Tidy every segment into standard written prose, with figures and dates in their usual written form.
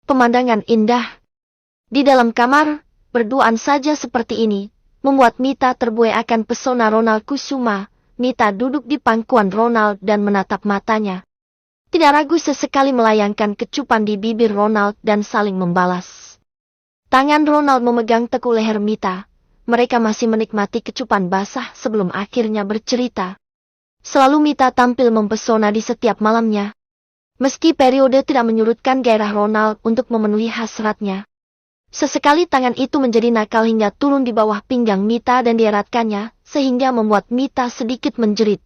Pemandangan indah. Di dalam kamar, berduaan saja seperti ini, membuat Mita terbuai akan pesona Ronald Kusuma. Mita duduk di pangkuan Ronald dan menatap matanya. Tidak ragu sesekali melayangkan kecupan di bibir Ronald dan saling membalas. Tangan Ronald memegang teguh leher Mita. Mereka masih menikmati kecupan basah sebelum akhirnya bercerita. Selalu Mita tampil mempesona di setiap malamnya. Meski periode tidak menyurutkan gairah Ronald untuk memenuhi hasratnya. Sesekali tangan itu menjadi nakal hingga turun di bawah pinggang Mita dan dieratkannya, sehingga membuat Mita sedikit menjerit.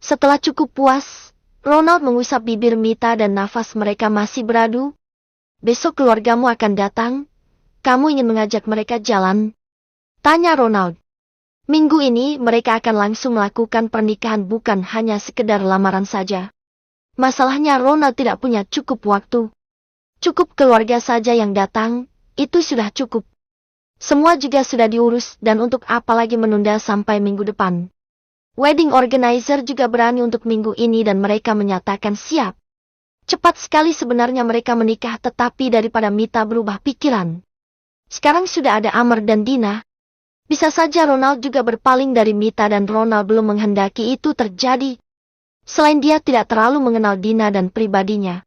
Setelah cukup puas, Ronald mengusap bibir Mita dan nafas mereka masih beradu. Besok keluargamu akan datang. Kamu ingin mengajak mereka jalan? Tanya Ronald. Minggu ini mereka akan langsung melakukan pernikahan, bukan hanya sekedar lamaran saja. Masalahnya Ronald tidak punya cukup waktu. Cukup keluarga saja yang datang. Itu sudah cukup. Semua juga sudah diurus dan untuk apa lagi menunda sampai minggu depan. Wedding organizer juga berani untuk minggu ini dan mereka menyatakan siap. Cepat sekali sebenarnya mereka menikah, tetapi daripada Mita berubah pikiran. Sekarang sudah ada Amar dan Dina. Bisa saja Ronald juga berpaling dari Mita dan Ronald belum menghendaki itu terjadi. Selain dia tidak terlalu mengenal Dina dan pribadinya.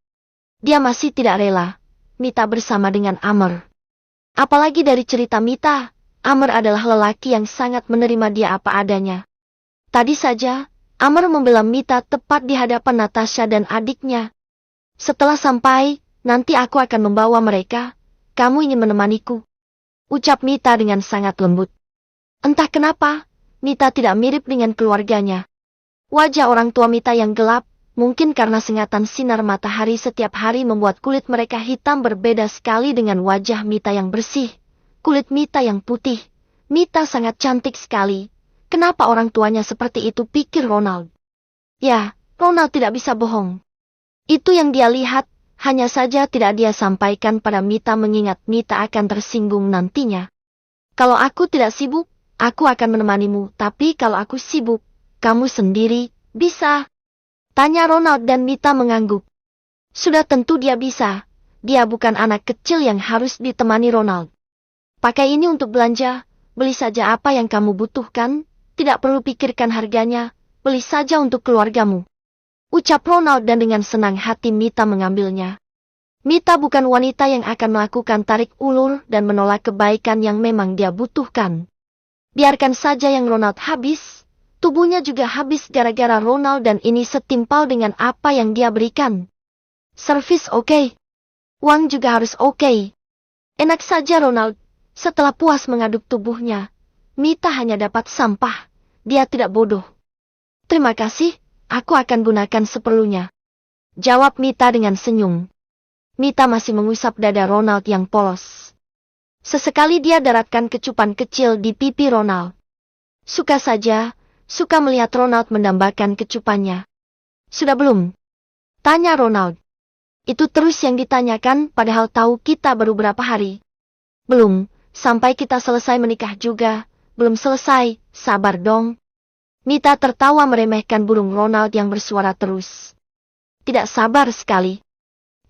Dia masih tidak rela Mita bersama dengan Amar. Apalagi dari cerita Mita, Amar adalah lelaki yang sangat menerima dia apa adanya. Tadi saja, Amar membela Mita tepat di hadapan Natasha dan adiknya. Setelah sampai, nanti aku akan membawa mereka. Kamu ingin menemaniku? Ucap Mita dengan sangat lembut. Entah kenapa, Mita tidak mirip dengan keluarganya. Wajah orang tua Mita yang gelap, mungkin karena sengatan sinar matahari setiap hari membuat kulit mereka hitam berbeda sekali dengan wajah Mita yang bersih. Kulit Mita yang putih. Mita sangat cantik sekali. Kenapa orang tuanya seperti itu, pikir Ronald. Ya, Ronald tidak bisa bohong. Itu yang dia lihat, hanya saja tidak dia sampaikan pada Mita mengingat Mita akan tersinggung nantinya. Kalau aku tidak sibuk, aku akan menemanimu, tapi kalau aku sibuk, kamu sendiri, bisa? Tanya Ronald dan Mita mengangguk. Sudah tentu dia bisa. Dia bukan anak kecil yang harus ditemani Ronald. Pakai ini untuk belanja, beli saja apa yang kamu butuhkan, tidak perlu pikirkan harganya, beli saja untuk keluargamu. Ucap Ronald dan dengan senang hati Mita mengambilnya. Mita bukan wanita yang akan melakukan tarik ulur dan menolak kebaikan yang memang dia butuhkan. Biarkan saja yang Ronald habis. Tubuhnya juga habis gara-gara Ronald dan ini setimpal dengan apa yang dia berikan. Servis oke. Uang juga harus oke. Enak saja Ronald. Setelah puas mengaduk tubuhnya, Mita hanya dapat sampah. Dia tidak bodoh. Terima kasih, aku akan gunakan seperlunya. Jawab Mita dengan senyum. Mita masih mengusap dada Ronald yang polos. Sesekali dia daratkan kecupan kecil di pipi Ronald. Suka saja. Suka melihat Ronald mendambakan kecupannya. Sudah belum? Tanya Ronald. Itu terus yang ditanyakan padahal tahu kita baru berapa hari. Belum, sampai kita selesai menikah juga. Belum selesai, sabar dong. Mita tertawa meremehkan burung Ronald yang bersuara terus. Tidak sabar sekali.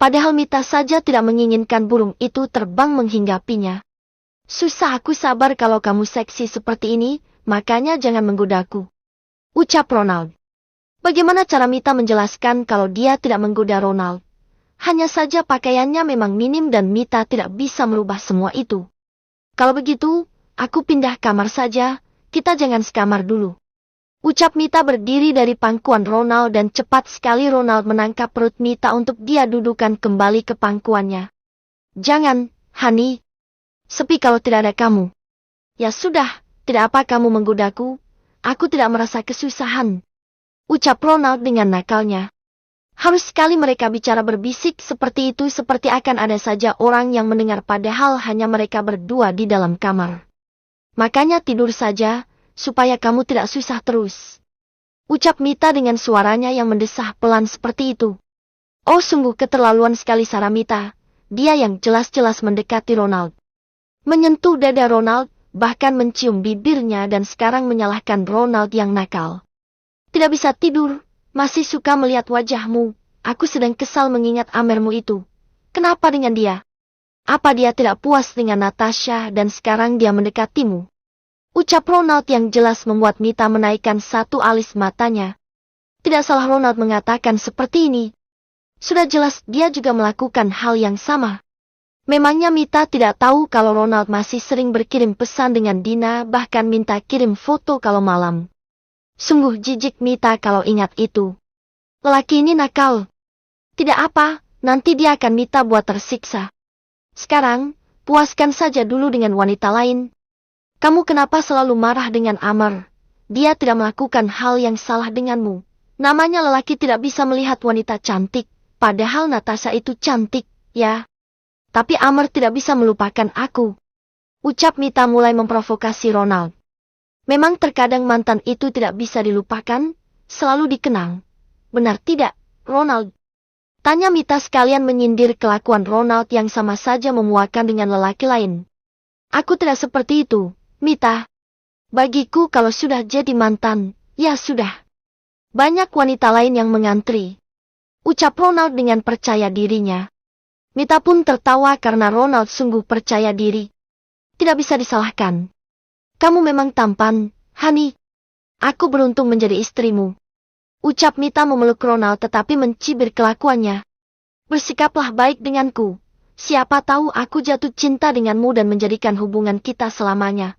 Padahal Mita saja tidak menginginkan burung itu terbang menghinggapinya. Susah aku sabar kalau kamu seksi seperti ini. Makanya jangan menggodaku. Ucap Ronald. Bagaimana cara Mita menjelaskan kalau dia tidak menggoda Ronald? Hanya saja pakaiannya memang minim dan Mita tidak bisa merubah semua itu. Kalau begitu, aku pindah kamar saja, kita jangan sekamar dulu. Ucap Mita berdiri dari pangkuan Ronald dan cepat sekali Ronald menangkap perut Mita untuk dia dudukan kembali ke pangkuannya. Jangan, Hani. Sepi kalau tidak ada kamu. Ya sudah. Tidak apa kamu menggodaku, aku tidak merasa kesusahan. Ucap Ronald dengan nakalnya. Harus sekali mereka bicara berbisik seperti itu seperti akan ada saja orang yang mendengar padahal hanya mereka berdua di dalam kamar. Makanya tidur saja, supaya kamu tidak susah terus. Ucap Mita dengan suaranya yang mendesah pelan seperti itu. Oh sungguh keterlaluan sekali Sarah Mita, dia yang jelas-jelas mendekati Ronald. Menyentuh dada Ronald. Bahkan mencium bibirnya dan sekarang menyalahkan Ronald yang nakal. Tidak bisa tidur, masih suka melihat wajahmu, aku sedang kesal mengingat amermu itu. Kenapa dengan dia? Apa dia tidak puas dengan Natasha dan sekarang dia mendekatimu? Ucap Ronald yang jelas membuat Mita menaikkan satu alis matanya. Tidak salah Ronald mengatakan seperti ini. Sudah jelas dia juga melakukan hal yang sama. Memangnya Mita tidak tahu kalau Ronald masih sering berkirim pesan dengan Dina, bahkan minta kirim foto kalau malam. Sungguh jijik Mita kalau ingat itu. Lelaki ini nakal. Tidak apa, nanti dia akan Mita buat tersiksa. Sekarang, puaskan saja dulu dengan wanita lain. Kamu kenapa selalu marah dengan Amar? Dia tidak melakukan hal yang salah denganmu. Namanya lelaki tidak bisa melihat wanita cantik, padahal Natasha itu cantik, ya. Tapi Amar tidak bisa melupakan aku. Ucap Mita mulai memprovokasi Ronald. Memang terkadang mantan itu tidak bisa dilupakan, selalu dikenang. Benar tidak, Ronald? Tanya Mita sekalian menyindir kelakuan Ronald yang sama saja memuakan dengan lelaki lain. Aku tidak seperti itu, Mita. Bagiku kalau sudah jadi mantan, ya sudah. Banyak wanita lain yang mengantri. Ucap Ronald dengan percaya dirinya. Mita pun tertawa karena Ronald sungguh percaya diri. Tidak bisa disalahkan. Kamu memang tampan, Hani. Aku beruntung menjadi istrimu. Ucap Mita memeluk Ronald tetapi mencibir kelakuannya. Bersikaplah baik denganku. Siapa tahu aku jatuh cinta denganmu dan menjadikan hubungan kita selamanya.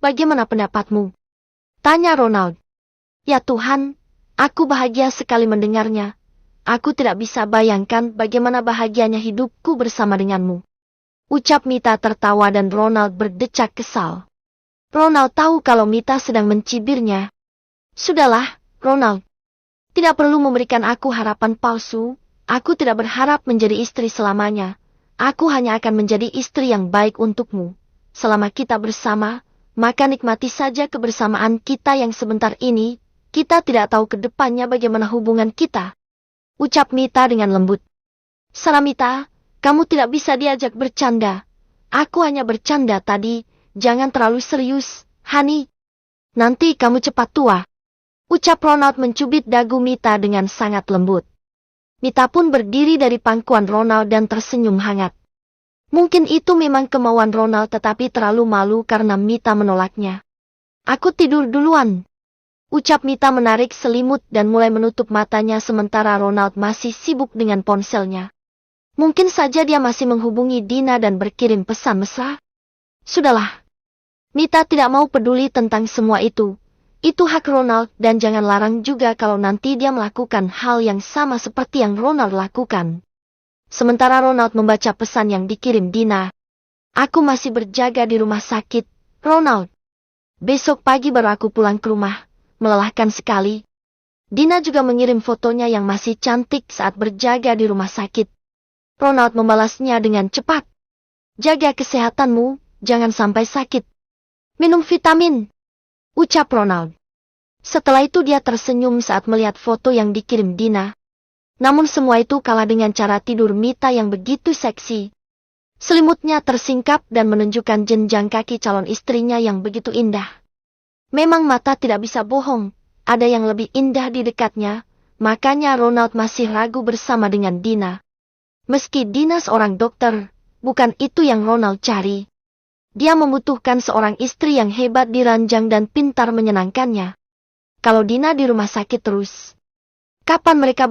Bagaimana pendapatmu? Tanya Ronald. Ya Tuhan, aku bahagia sekali mendengarnya. Aku tidak bisa bayangkan bagaimana bahagianya hidupku bersama denganmu. Ucap Mita tertawa dan Ronald berdecak kesal. Ronald tahu kalau Mita sedang mencibirnya. Sudahlah, Ronald. Tidak perlu memberikan aku harapan palsu. Aku tidak berharap menjadi istri selamanya. Aku hanya akan menjadi istri yang baik untukmu. Selama kita bersama, maka nikmati saja kebersamaan kita yang sebentar ini. Kita tidak tahu ke depannya bagaimana hubungan kita. Ucap Mita dengan lembut. Salah Mita, kamu tidak bisa diajak bercanda. Aku hanya bercanda tadi, jangan terlalu serius, Hani. Nanti kamu cepat tua. Ucap Ronald mencubit dagu Mita dengan sangat lembut. Mita pun berdiri dari pangkuan Ronald dan tersenyum hangat. Mungkin itu memang kemauan Ronald tetapi terlalu malu karena Mita menolaknya. Aku tidur duluan. Ucap Mita menarik selimut dan mulai menutup matanya sementara Ronald masih sibuk dengan ponselnya. Mungkin saja dia masih menghubungi Dina dan berkirim pesan mesra. Sudahlah. Mita tidak mau peduli tentang semua itu. Itu hak Ronald dan jangan larang juga kalau nanti dia melakukan hal yang sama seperti yang Ronald lakukan. Sementara Ronald membaca pesan yang dikirim Dina. Aku masih berjaga di rumah sakit, Ronald. Besok pagi baru aku pulang ke rumah, melelahkan sekali. Dina juga mengirim fotonya yang masih cantik saat berjaga di rumah sakit. Ronald membalasnya dengan cepat. Jaga kesehatanmu, jangan sampai sakit. Minum vitamin. Ucap Ronald. Setelah itu dia tersenyum saat melihat foto yang dikirim Dina. Namun semua itu kalah dengan cara tidur Mita yang begitu seksi. Selimutnya tersingkap dan menunjukkan jenjang kaki calon istrinya yang begitu indah. Memang mata tidak bisa bohong, ada yang lebih indah di dekatnya, makanya Ronald masih ragu bersama dengan Dina. Meski Dina seorang dokter, bukan itu yang Ronald cari. Dia membutuhkan seorang istri yang hebat diranjang dan pintar menyenangkannya. Kalau Dina di rumah sakit terus, kapan mereka